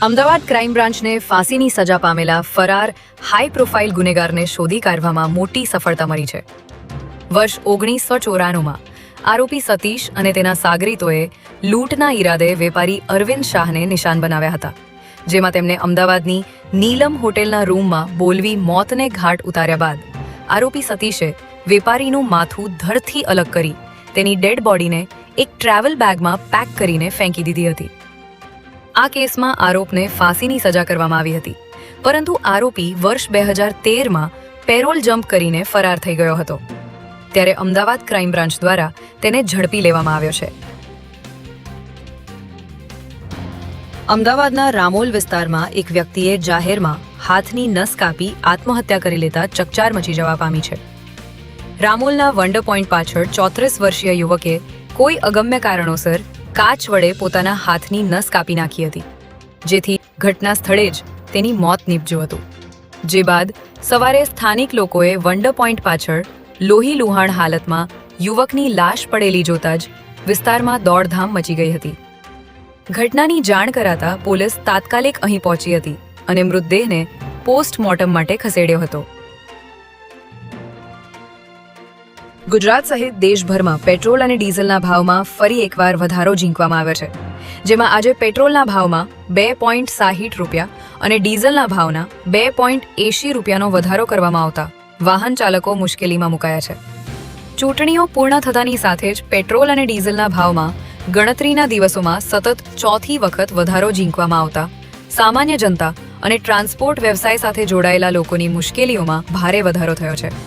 Ahmedabad crime બ્રાન્ચને ફાંસીની સજા પામેલા ફરાર હાઈ પ્રોફાઇલ ગુનેગારને શોધી કાઢવામાં મોટી સફળતા મળી છે. વર્ષ 1994માં આરોપી સતીશ અને તેના સાગરીતોએ લૂંટના ઈરાદે વેપારી અરવિંદ શાહને નિશાન બનાવ્યા હતા, જેમાં તેમને અમદાવાદની નીલમ હોટેલના રૂમમાં બોલવી મોતને ઘાટ ઉતાર્યા બાદ આરોપી સતીશે વેપારીનું માથું ધડથી અલગ કરી તેની ડેડ બોડીને એક ટ્રાવેલ બેગમાં પેક કરીને ફેંકી દીધી હતી. આ કેસમાં આરોપને ફાંસીની સજા કરવામાં આવી હતી, પરંતુ આરોપી વર્ષ 2013માં પેરોલ જમ્પ કરીને ફરાર થઈ ગયો હતો. ત્યારે અમદાવાદ ક્રાઇમ બ્રાન્ચ દ્વારા તેને ઝડપી લેવામાં આવ્યો છે. અમદાવાદના રામોલ વિસ્તારમાં એક વ્યક્તિએ જાહેરમાં હાથની નસ કાપી આત્મહત્યા કરી લેતા ચકચાર મચી જવા પામી છે. રામોલના વંડર પોઈન્ટ પાછળ 34 વર્ષીય યુવકે કોઈ અગમ્ય કારણોસર કાચ વડે પોતાના હાથની નસ કાપી નાખી હતી, જેથી ઘટના સ્થળે જ તેની મોત નીપજ્યું હતું. જે બાદ સવારે સ્થાનિક લોકોએ વંડર પોઈન્ટ પાછળ લોહી લુહાણ હાલતમાં યુવકની લાશ પડેલી જોતા જ વિસ્તારમાં દોડધામ મચી ગઈ હતી. ઘટનાની જાણ કરાતા પોલીસ તાત્કાલિક અહીં પહોંચી હતી અને મૃતદેહને પોસ્ટમોર્ટમ માટે ખસેડ્યો હતો. ગુજરાત સહિત દેશભરમાં પેટ્રોલ અને ડીઝલના ભાવમાં ફરી એકવાર વધારો ઝીંકવામાં આવ્યો છે, જેમાં આજે પેટ્રોલના ભાવમાં 2.60 રૂપિયા અને ડીઝલના ભાવના 2.80 રૂપિયાનો વધારો કરવામાં આવતા વાહન ચાલકો મુશ્કેલીમાં મુકાયા છે. ચૂંટણીઓ પૂર્ણ થતાની સાથે જ પેટ્રોલ અને ડીઝલના ભાવમાં ગણતરીના દિવસોમાં સતત ચોથી વખત વધારો ઝીંકવામાં આવતા સામાન્ય જનતા અને ટ્રાન્સપોર્ટ વ્યવસાય સાથે જોડાયેલા લોકોની મુશ્કેલીઓમાં ભારે વધારો થયો છે.